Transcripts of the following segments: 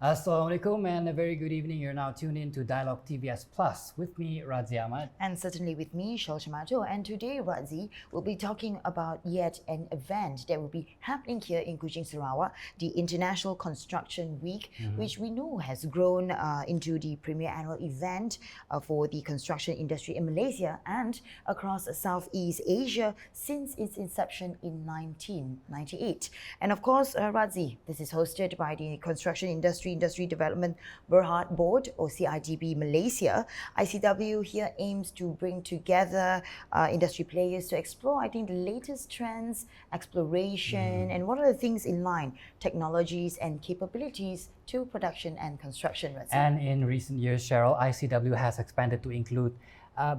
Assalamualaikum and a very good evening. You're now tuned in to Dialog TVS Plus with me, Razi Ahmad. And certainly with me, Shal Shamato. And today, Razi, we'll be talking about yet an event that will be happening here in Kuching, Sarawak, the International Construction Week, which we know has grown into the premier annual event for the construction industry in Malaysia and across Southeast Asia since its inception in 1998. And of course, Razi, this is hosted by the Construction Industry Development Berhad Board, or CIDB Malaysia. ICW here aims to bring together industry players to explore, I think, the latest trends, exploration, and what are the things in line, technologies and capabilities to production and construction. And in recent years, Cheryl, ICW has expanded to include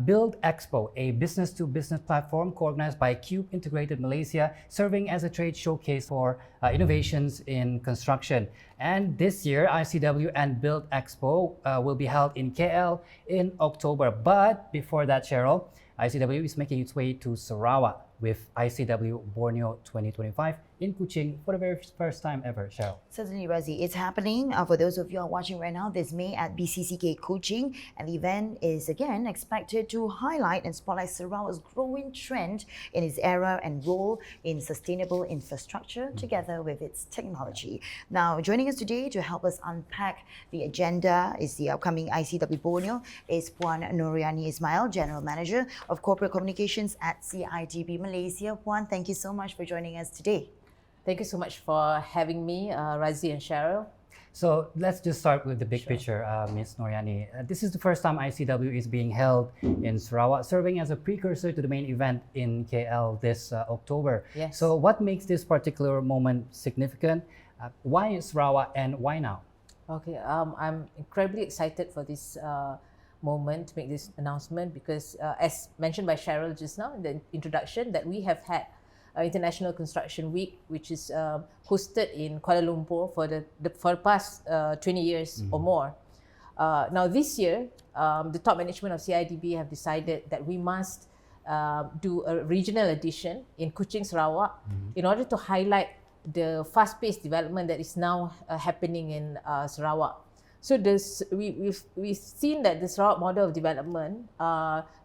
Build Expo, a business-to-business platform co-organized by Cube Integrated Malaysia, serving as a trade showcase for innovations in construction. And this year, ICW and Build Expo will be held in KL in October. But before that, Cheryl, ICW is making its way to Sarawak with ICW Borneo 2025 in Kuching for the very first time ever, Cheryl. Certainly, Razi. It's happening for those of you who are watching right now this May at BCCK Kuching, and the event is again expected to highlight and spotlight Sarawak's growing trend in its era and role in sustainable infrastructure together with its technology. Now, joining us today to help us unpack the agenda is the upcoming ICW Borneo is Puan Noriani Ismail, General Manager of Corporate Communications at CIDB Malaysia. Puan, thank you so much for joining us today. Thank you so much for having me, Razi and Cheryl. So let's just start with the big picture, Ms. Noriani. This is the first time ICW is being held in Sarawak, serving as a precursor to the main event in KL this October. Yes. So what makes this particular moment significant? Why Sarawak and why now? Okay, I'm incredibly excited for this moment to make this announcement because as mentioned by Cheryl just now in the introduction, that we have had International Construction Week, which is hosted in Kuala Lumpur for the past 20 years or more. Now this year, the top management of CIDB have decided that we must do a regional edition in Kuching, Sarawak, in order to highlight the fast-paced development that is now happening in Sarawak. So we've seen that the Sarawak model of development,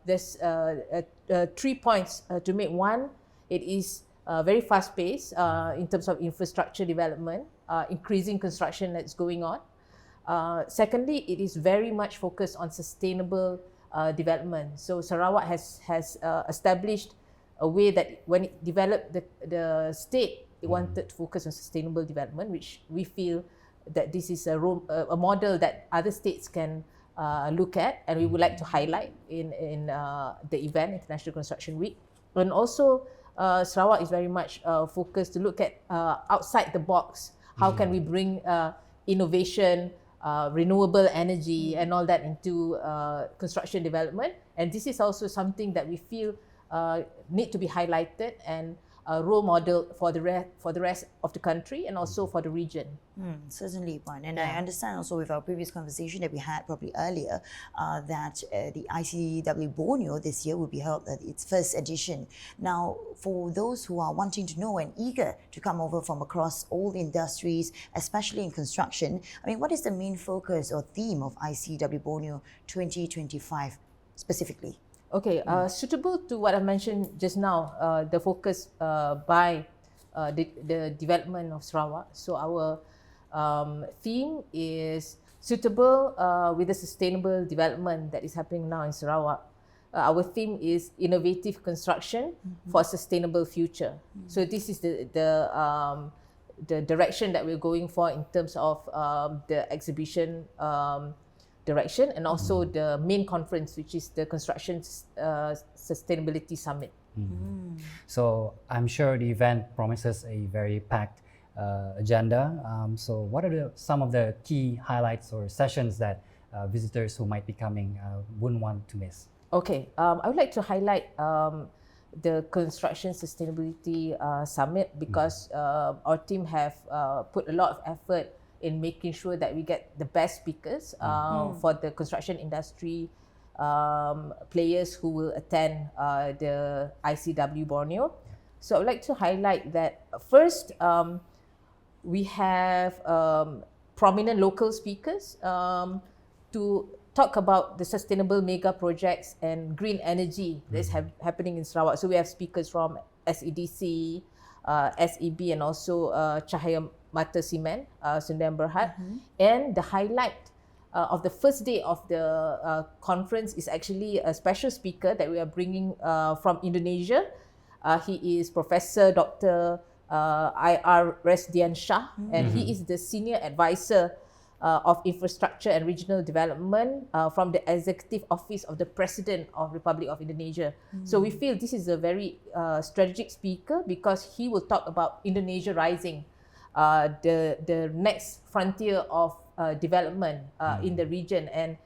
there's 3 points to make. One, it is very fast-paced in terms of infrastructure development, increasing construction that's going on. Secondly, it is very much focused on sustainable development. So Sarawak has established a way that when it developed the state, it wanted to focus on sustainable development, which we feel that this is a model that other states can look at, and we would like to highlight in the event, International Construction Week. And also, Sarawak is very much focused to look at outside the box. How can we bring innovation, renewable energy and all that into construction development? And this is also something that we feel need to be highlighted and a role model for the rest of the country and also for the region. Certainly, Puan. And I understand also with our previous conversation that we had probably earlier that the ICW Borneo this year will be held at its first edition. Now, for those who are wanting to know and eager to come over from across all industries, especially in construction, I mean, what is the main focus or theme of ICW Borneo 2025 specifically? Okay, suitable to what I mentioned just now, the focus by the development of Sarawak. So our theme is suitable with the sustainable development that is happening now in Sarawak. Our theme is innovative construction for a sustainable future. So this is the direction that we're going for in terms of the exhibition direction and also the main conference, which is the Construction Sustainability Summit. So I'm sure the event promises a very packed agenda. So what are some of the key highlights or sessions that visitors who might be coming wouldn't want to miss? Okay, I would like to highlight the Construction Sustainability Summit because our team have put a lot of effort in making sure that we get the best speakers for the construction industry players who will attend the ICW Borneo. So I would like to highlight that first, we have prominent local speakers to talk about the sustainable mega projects and green energy that's happening in Sarawak. So we have speakers from SEDC, SEB, and also Cahaya Mata Cement, Sundayan Berhad. And the highlight of the first day of the conference is actually a special speaker that we are bringing from Indonesia. He is Professor Dr. I.R. Resdian Shah, and he is the Senior Advisor of Infrastructure and Regional Development from the Executive Office of the President of Republic of Indonesia. So we feel this is a very strategic speaker because he will talk about Indonesia rising, the next frontier of development in the region. And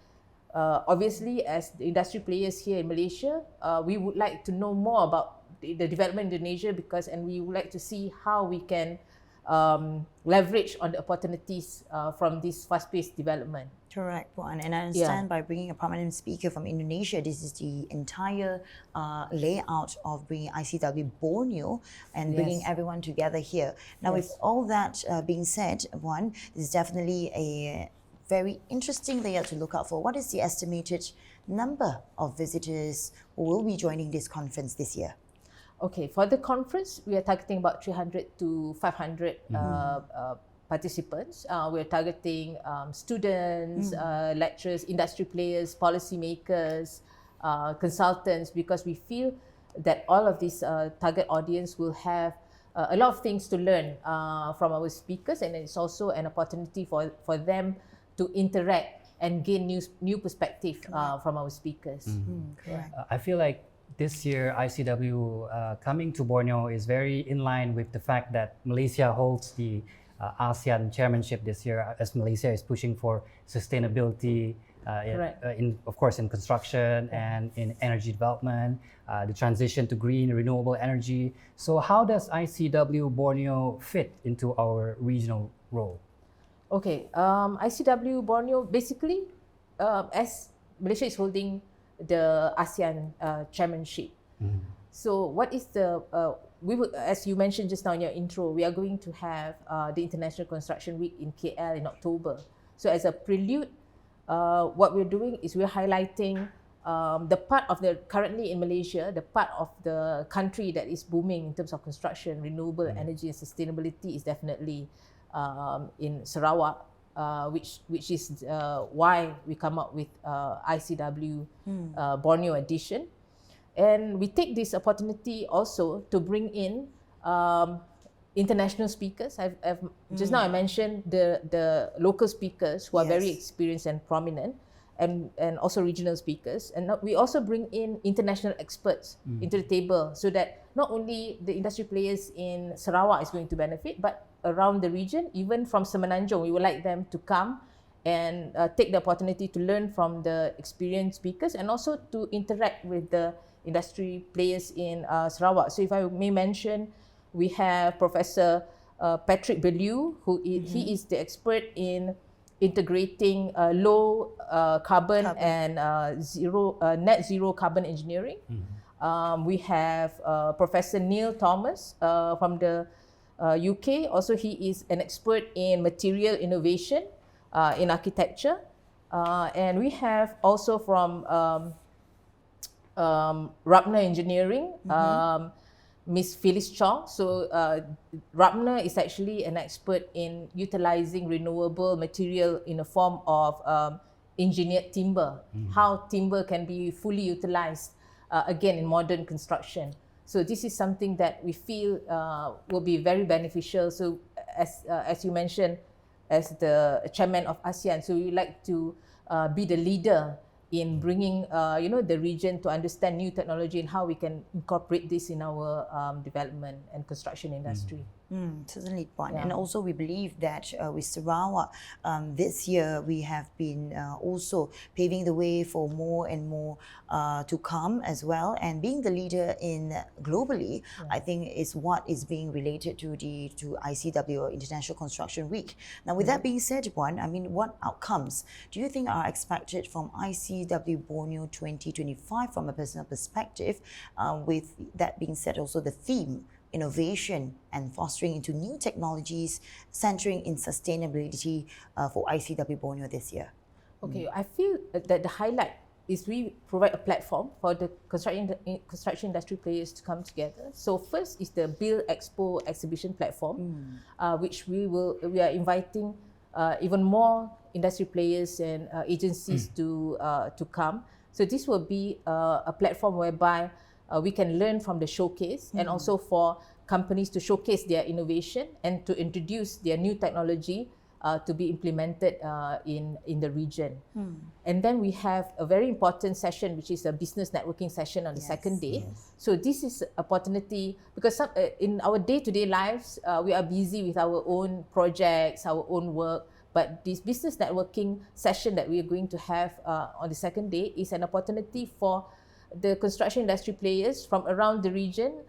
obviously, as the industry players here in Malaysia, we would like to know more about the development in Indonesia and we would like to see how we can leverage on the opportunities from this fast-paced development. Correct, Puan. And I understand by bringing a prominent speaker from Indonesia, this is the entire layout of bringing ICW Borneo and bringing everyone together here. Now, with all that being said, Puan, this is definitely a very interesting layout to look out for. What is the estimated number of visitors who will be joining this conference this year? Okay, for the conference, we are targeting about 300 to 500 participants. We're targeting students, lecturers, industry players, policymakers, consultants, because we feel that all of these target audience will have a lot of things to learn from our speakers, and it's also an opportunity for them to interact and gain new perspective from our speakers. Correct. I feel like this year, ICW coming to Borneo is very in line with the fact that Malaysia holds the ASEAN chairmanship this year, as Malaysia is pushing for sustainability, of course, in construction and in energy development, the transition to green, renewable energy. So how does ICW Borneo fit into our regional role? Okay, ICW Borneo, basically, as Malaysia is holding the ASEAN chairmanship. So what is we would, as you mentioned just now in your intro, we are going to have the International Construction Week in KL in October. So as a prelude, what we're doing is we're highlighting the part of currently in Malaysia, the part of the country that is booming in terms of construction, renewable energy and sustainability is definitely in Sarawak. Which is why we come up with ICW Borneo edition. And we take this opportunity also to bring in international speakers. Just now I mentioned the local speakers who are very experienced and prominent, and also regional speakers. And we also bring in international experts into the table, so that not only the industry players in Sarawak is going to benefit, but around the region, even from Semenanjung, we would like them to come and take the opportunity to learn from the experienced speakers and also to interact with the industry players in Sarawak. So if I may mention, we have Professor Patrick Bellew, he is the expert in integrating low carbon and net zero carbon engineering. We have Professor Neil Thomas from the UK. Also, he is an expert in material innovation in architecture. And we have also from Rapna Engineering, Miss Phyllis Chong. So Rapna is actually an expert in utilizing renewable material in the form of engineered timber, how timber can be fully utilized again in modern construction. So this is something that we feel will be very beneficial. So as you mentioned, as the chairman of ASEAN, so we would like to be the leader in bringing the region to understand new technology and how we can incorporate this in our development and construction industry. Certainly, Puan. And also we believe that with Sarawak, this year we have been also paving the way for more and more to come as well. And being the leader in globally, I think is what is being related to ICW, or International Construction Week. Now, with that being said, Puan, I mean, what outcomes do you think are expected from ICW Borneo 2025 from a personal perspective? With that being said, also the theme innovation and fostering into new technologies, centering in sustainability for ICW Borneo this year? Okay, I feel that the highlight is we provide a platform for the construction industry players to come together. So first is the Build Expo exhibition platform, which we are inviting even more industry players and agencies to come. So this will be a platform whereby we can learn from the showcase and also for companies to showcase their innovation and to introduce their new technology to be implemented in the region. And then we have a very important session, which is a business networking session on the second day. So this is an opportunity because in our day-to-day lives, we are busy with our own projects, our own work. But this business networking session that we are going to have on the second day is an opportunity for the construction industry players from around the region,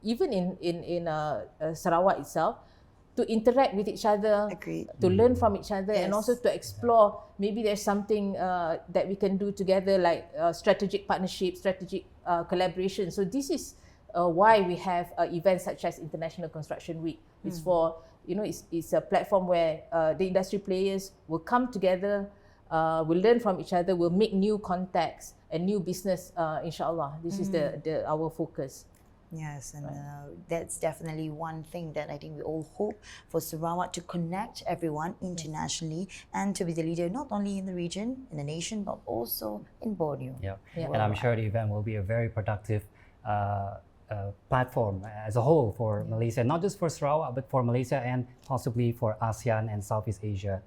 even in Sarawak itself, to interact with each other, to learn from each other, and also to explore maybe there's something that we can do together, like strategic partnership, strategic collaboration. So this is why we have events such as International Construction Week. It's for, it's a platform where the industry players will come together, will learn from each other, will make new contacts and new business, inshallah. This is our focus. Yes, and that's definitely one thing that I think we all hope for Sarawak to connect everyone internationally and to be the leader not only in the region, in the nation, but also in Borneo. And I'm sure the event will be a very productive platform as a whole for Malaysia, not just for Sarawak, but for Malaysia and possibly for ASEAN and Southeast Asia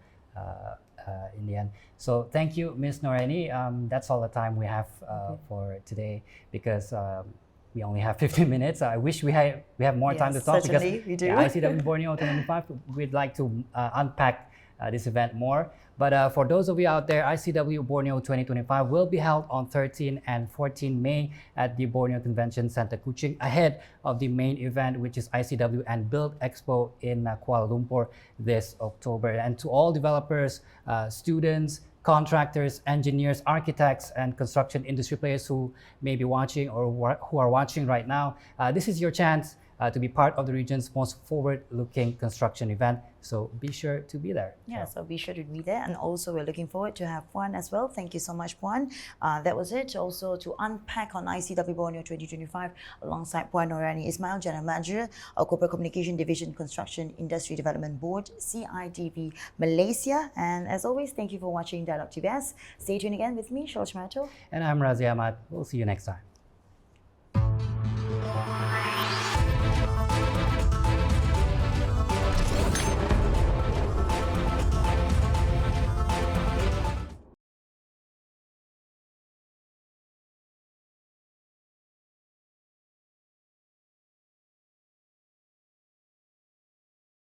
in the end. So thank you, Ms. Noreni. That's all the time we have for today because we only have 15 minutes. I wish we have more time to talk because we do. ICW Borneo 2025, we'd like to unpack this event more. But for those of you out there, ICW Borneo 2025 will be held on 13 and 14 May at the Borneo Convention Center, Kuching, ahead of the main event, which is ICW and Build Expo in Kuala Lumpur this October. And to all developers, students, contractors, engineers, architects, and construction industry players who may be watching or who are watching right now, this is your chance to be part of the region's most forward-looking construction event. So be sure to be there. So be sure to be there. And also we're looking forward to have Puan as well. Thank you so much, Puan. That was it. Also to unpack on ICW Borneo 2025 alongside Puan Norani Ismail, General Manager of Corporate Communication Division, Construction Industry Development Board, CIDB Malaysia. And as always, thank you for watching Dialog TVS. Stay tuned again with me, Shol Chmato. And I'm Razi Ahmad. We'll see you next time.